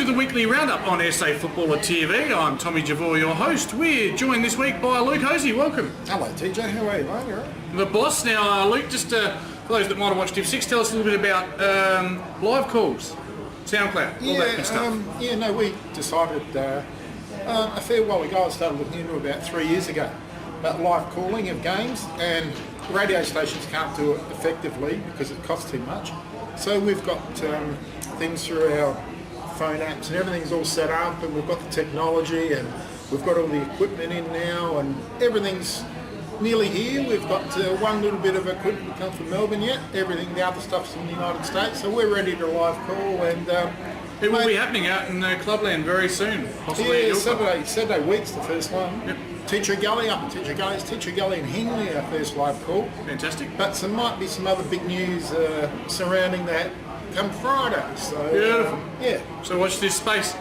to the weekly roundup on SA Footballer TV. I'm Tommy Javor, your host. We're joined this week by Luke Hosey. Welcome. Hello TJ, how are you, mate? You all right? The boss now, Luke, just for those that might have watched Div 6, tell us a little bit about live calls, SoundCloud, all that good stuff. We decided a fair while ago, I started looking into about 3 years ago, about live calling of games, and radio stations can't do it effectively because it costs too much. So we've got things through our phone apps and everything's all set up, and we've got the technology and we've got all the equipment in now, and everything's nearly here. We've got one little bit of equipment come from Melbourne yet. Everything, the other stuff's in the United States, so we're ready to live call, and it will be happening out in Clubland very soon, possibly. Yeah, Saturday week's the first one. Yep. Teacher Gully up in Teacher Gully. It's Teacher Gully and Hingley, our first live call. Fantastic. But there might be some other big news surrounding that come Friday. So beautiful. Yeah. So watch this space.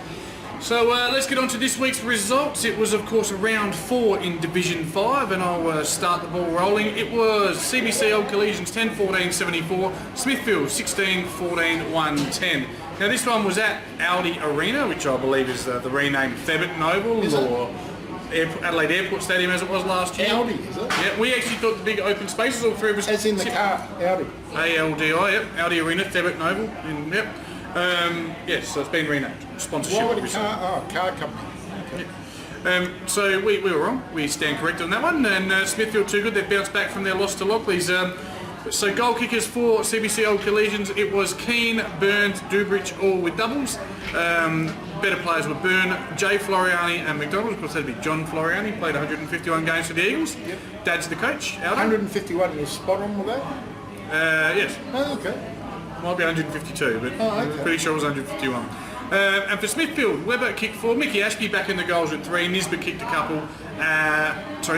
So let's get on to this week's results. It was, of course, round 4 in Division 5, and I'll start the ball rolling. It was CBC Old Collegians 10-14-74, Smithfield 16-14-110. Now this one was at Audi Arena, which I believe is the renamed Thebarton Oval, or Adelaide Airport Stadium as it was last year. Audi, is it? Yeah, we actually thought the big open spaces, all three of us. As in the car, Audi. ALDI, yep, Audi Arena, Thebarton Oval, yep. Yes, so it's been renamed. Sponsorship. Why would a car company? Okay. Yeah. So we were wrong. We stand corrected on that one. And Smithfield too good. They've bounced back from their loss to Lockleys. So goal kickers for CBC Old Collegians, it was Keane, Burns, Dubridge, all with doubles. Better players were Byrne, Jay Floriani and McDonald. Of course, that'd be John Floriani, played 151 games for the Eagles. Yep. Dad's the coach. Aldo. 151, you're spot on with that? Yes. Oh, okay. Might be 152, but okay. Pretty sure it was 151. And for Smithfield, Webber kicked 4, Mickey Ashby back in the goals at 3, Nisbet kicked a couple,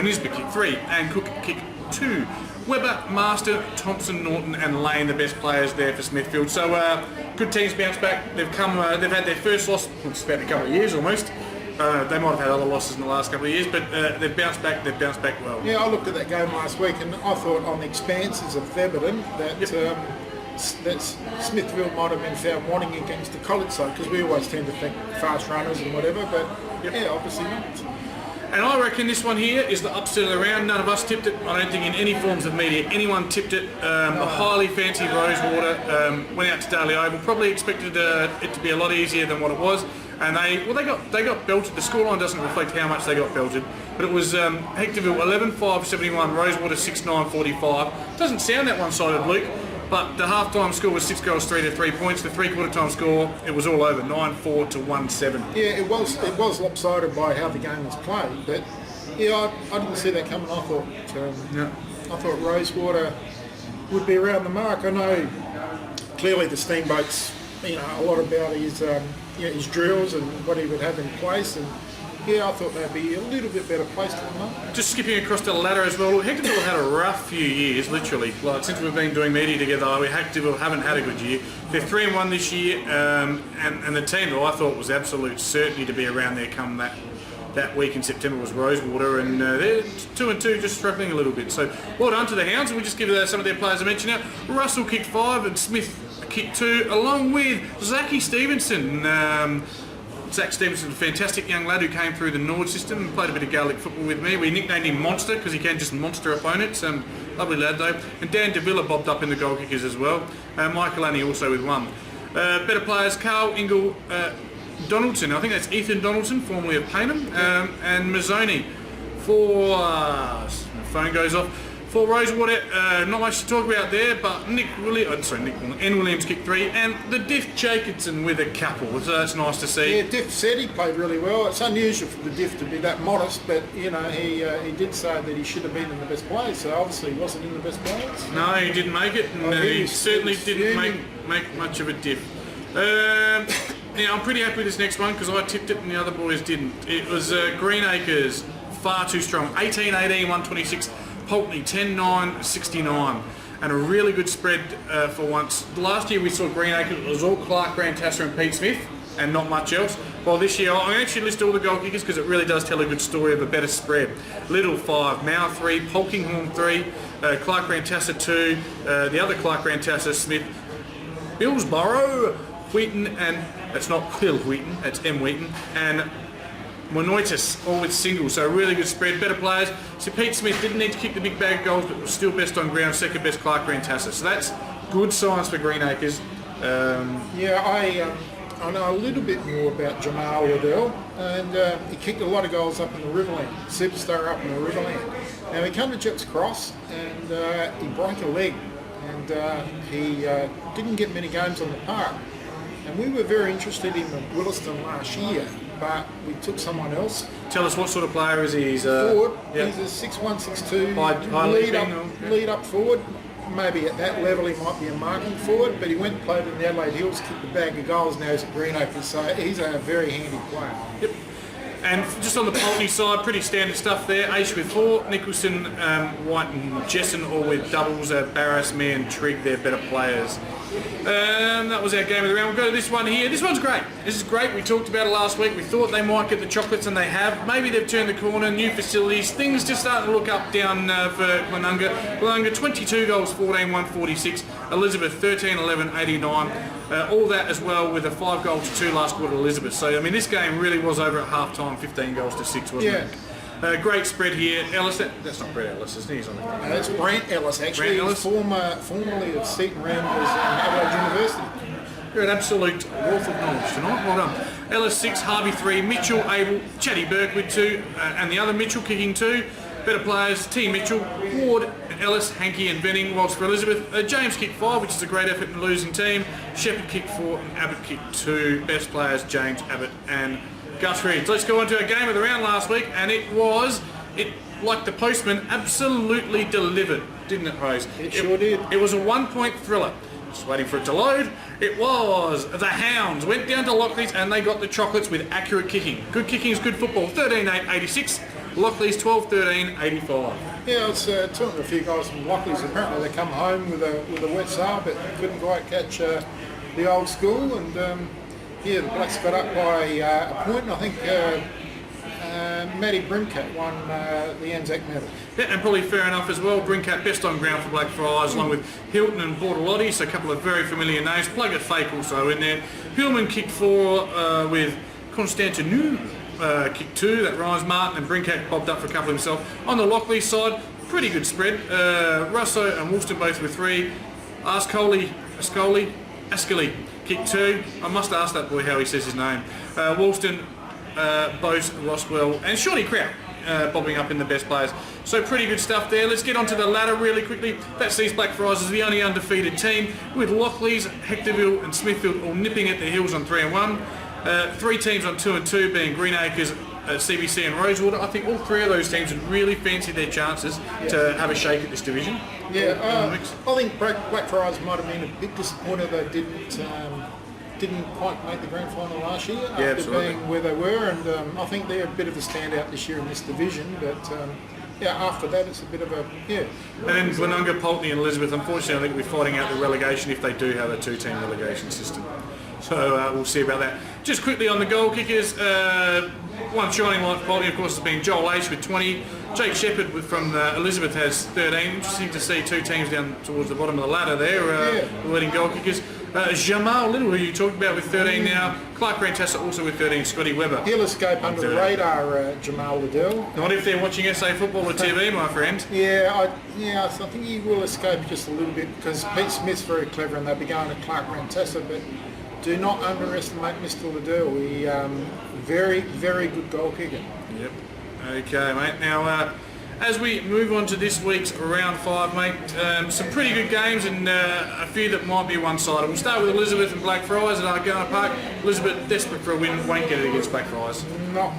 Nisbet kicked 3, and Cook kicked 2. Webber, Master, Thompson, Norton and Lane, the best players there for Smithfield. So good teams bounced back. They've had their first loss, it's about a couple of years almost. They might have had other losses in the last couple of years, but they've bounced back well. Yeah, I looked at that game last week and I thought on the expanses of Thebarton that Smithfield might have been found wanting against the college side, because we always tend to think fast runners and whatever, but yeah, obviously not. And I reckon this one here is the upset of the round. None of us tipped it. I don't think in any forms of media anyone tipped it. The highly fancy Rosewater went out to Daly Oval. Probably expected it to be a lot easier than what it was. And they got belted. The scoreline doesn't reflect how much they got belted, but it was Hectorville 11-5-71, Rosewater 6-9-45. Doesn't sound that one-sided, Luke. But the half-time score was 6 goals, 3 to 3 points. The three-quarter time score, it was all over, 9-4 to 1-7. Yeah, it was lopsided by how the game was played. But yeah, I didn't see that coming. I thought Rosewater would be around the mark. I know clearly the Steamboats, a lot about his drills and what he would have in place, and yeah, I thought they'd be a little bit better placed than that. Just skipping across to the ladder as well, Hectorville had a rough few years, literally. Like, since we've been doing media together, Hectorville haven't had a good year. They're 3-1 this year, and the team that I thought was absolute certainty to be around there come that week in September was Rosewater, and they're 2-2, just struggling a little bit. So well done to the Hounds, and we'll just give some of their players a mention now. Russell kicked 5 and Smith kicked 2, along with Zachy Stevenson. Zach Stevenson, a fantastic young lad who came through the Nord system and played a bit of Gaelic football with me. We nicknamed him Monster because he can just monster opponents. Lovely lad though. And Dan DeVilla bobbed up in the goal kickers as well. Michael Annie also with 1. Better players, Carl Ingle Donaldson. I think that's Ethan Donaldson, formerly of Paynham. And Mazzoni for... my phone goes off. For Rosewater, not much to talk about there, but N. Williams kicked 3, and the Diff Jacobson with a couple, so that's nice to see. Yeah, Diff said he played really well. It's unusual for the Diff to be that modest, but he did say that he should have been in the best players, so obviously he wasn't in the best players. No, he didn't make it, and he certainly didn't make much of a Diff. Now, I'm pretty happy with this next one because I tipped it and the other boys didn't. It was Greenacres, far too strong, 18-18, 126. Pulteney 10-9-69, and a really good spread for once. Last year we saw Greenacres, it was all Clark Rantasser and Pete Smith and not much else. Well, this year I'm actually list all the goal kickers because it really does tell a good story of a better spread. Little 5, Mao 3, Polkinghorne 3, Clark Rantasser 2, the other Clark Rantasser, Smith, Billsborough, Wheaton and It's not Will Wheaton, it's M. Wheaton. And Monoitis, all with singles, so really good spread, better players. So Pete Smith didn't need to kick the big bag of goals, but was still best on ground, second best Clark Rantassa. So that's good signs for Greenacres. I know a little bit more about Jamal Liddell, and he kicked a lot of goals up in the Riverland, superstar up in the Riverland. Now he came to Jeps Cross and he broke a leg, and he didn't get many games on the park. And we were very interested in him at Williston last year, but we took someone else. Tell us what sort of player is he? He's forward. Yep. He's a 6'1", 6'2", High lead up forward. Maybe at that level he might be a marking forward, but he went and played in the Adelaide Hills, kicked a bag of goals, now he's at Greenacres, so he's a very handy player. Yep. And just on the Pulteney side, pretty standard stuff there. Ace with 4, Nicholson, White and Jessen all with doubles. Barras, me and Trigg, they're better players. That was our game of the round. We'll go to this one here. This one's great. This is great. We talked about it last week. We thought they might get the chocolates, and they have. Maybe they've turned the corner, new facilities. Things just starting to look up down for Glenunga. Glenunga 22 goals, 14, 146. Elizabeth 13, 11, 89. All that as well with a 5 goals to 2 last quarter Elizabeth. So, I mean, this game really was over at half time, 15 goals to 6, wasn't it? Great spread here. Ellis, that's not Brett Ellis, isn't he? He's on the That's Brent Ellis, actually. Brent Ellis? Formerly of Seton Ramblers and Adelaide University. You're an absolute wealth of knowledge tonight. Well done. Ellis 6, Harvey 3, Mitchell, Abel, Chatty Burke with 2, and the other Mitchell kicking 2. Better players, T. Mitchell, Ward, Ellis, Hankey and Venning. Whilst for Elizabeth, James kicked 5, which is a great effort in the losing team. Shepherd kicked 4, and Abbott kicked 2. Best players, James, Abbott and Gus Reeds. Let's go on to our game of the round last week, and it like the postman, absolutely delivered, didn't it, Rose? It sure did. It was a 1-point thriller. Just waiting for it to load. It was the Hounds went down to Lockleys and they got the chocolates with accurate kicking. Good kicking is good football. 13-8, 86. Lockleys 12-13, 85. Yeah, I was talking to a few guys from Lockleys. Apparently they come home with a wet sail, but couldn't quite catch the old school. And the Blacks got up by a point. And I think Matty Brimcat won the Anzac medal. Yeah, and probably fair enough as well. Brincat best on ground for Blackfriars, along with Hilton and Bortolotti, so a couple of very familiar names. Plugger Fake also in there. Hillman kicked 4 with Constantinou kicked 2. That rhymes. Martin and Brincat bobbed up for a couple himself. On the Lockley side, pretty good spread. Russo and Woolston both with 3. Ascoli kicked 2. I must ask that boy how he says his name. Woolston, Bose, Roswell and Shawnee Kraut bobbing up in the best players. So pretty good stuff there. Let's get onto the ladder really quickly. That sees Blackfriars as the only undefeated team, with Lockleys, Hectorville and Smithfield all nipping at the heels on 3-1. 3 teams on 2-2 being Greenacres, CBC and Rosewater. I think all 3 of those teams would really fancy their chances to have a shake at this division. Yeah, I think Blackfriars might have been a bit disappointed they didn't quite make the grand final last year after being where they were, and I think they're a bit of a standout this year in this division, but after that it's a bit of a And then Glenunga, Pulteney and Elizabeth, unfortunately I think we're fighting out the relegation if they do have a 2-team relegation system. So we'll see about that. Just quickly on the goal kickers, one shining light for Pulteney of course has been Joel H with 20. Jake Shepherd from Elizabeth has 13. Interesting to see 2 teams down towards the bottom of the ladder there, the leading goal kickers. Jamal Little, who you talked about, with 13 now. Clark Rantassa also with 13. Scotty Webber. He'll escape under the radar, Jamal Liddell. Not if they're watching SA Football or TV, my friend. I think he will escape just a little bit because Pete Smith's very clever and they'll be going to Clark Rantassa, but do not underestimate Mr. Liddell. He very, very good goal kicker. Yep. Okay, mate. Now, as we move on to this week's round 5, mate, some pretty good games and a few that might be one-sided. We'll start with Elizabeth and Blackfriars at Argana Park. Elizabeth, desperate for a win, won't get it against Blackfriars. No,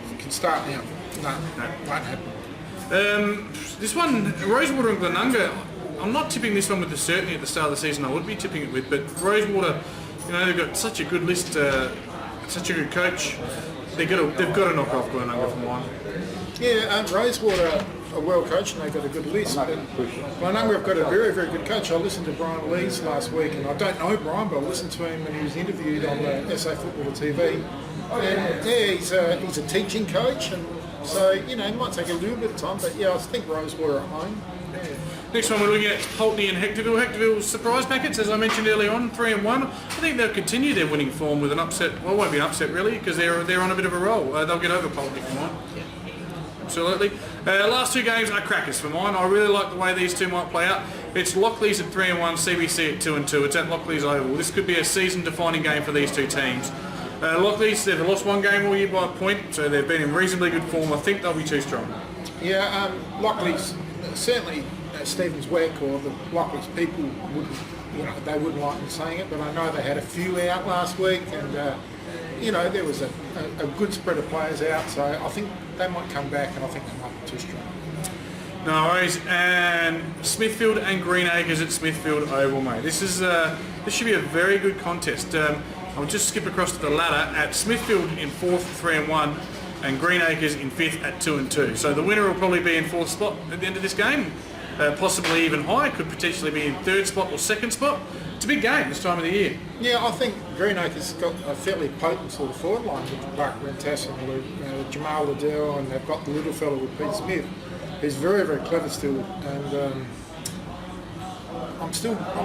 you can start now. No, won't happen. This one, Rosewater and Glenunga, I'm not tipping this one with the certainty at the start of the season I would be tipping it with, but Rosewater, they've got such a good list, such a good coach. They've got to knock off Glenunga from 1. Yeah, Rosewater are well coached and they've got a good list. But Glenunga have got a very, very good coach. I listened to Brian Lees last week, and I don't know Brian, but I listened to him when he was interviewed on the SA Football TV. And he's a teaching coach, and so it might take a little bit of time, but I think Rosewater at home. Next one we're looking at Pulteney and Hectorville. Hectorville's surprise packets, as I mentioned earlier on, 3-1. I think they'll continue their winning form with an upset. Well, it won't be an upset really, because they're on a bit of a roll. They'll get over Pulteney for mine. Absolutely. Last two games are crackers for mine. I really like the way these two might play out. It's Lockleys at 3-1, CBC at 2-2. It's at Lockleys Oval. This could be a season-defining game for these two teams. Lockleys, they've lost one game all year by a point, so they've been in reasonably good form. I think they'll be too strong. Yeah, Lockleys, certainly Stevens Weck or the Lockleys people wouldn't, they wouldn't like me saying it, but I know they had a few out last week, and there was a good spread of players out, so I think they might come back, and I think they might be too strong. No worries. And Smithfield and Greenacres at Smithfield Oval, mate. This should be a very good contest. I'll just skip across to the ladder at Smithfield in 4th, 3-1, and Greenacres in 5th at 2-2. So the winner will probably be in 4th spot at the end of this game, possibly even higher. Could potentially be in 3rd spot or 2nd spot. It's a big game this time of the year. Yeah, I think Greenacres got a fairly potent sort of forward line with Buck Rentas and Jamal Liddell, and they've got the little fellow with Pete Smith. He's very, very clever still, and I'm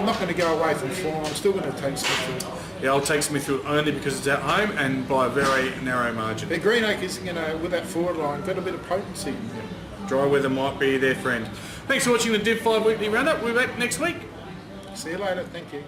not going to go away from form. I'm still going to take Smithfield. Yeah, I'll take Smithfield only because it's at home and by a very narrow margin. But Greenacres, with that forward line, got a bit of potency. Dry weather might be their friend. Thanks for watching the Div 5 Weekly Roundup. We'll be back next week. See you later. Thank you.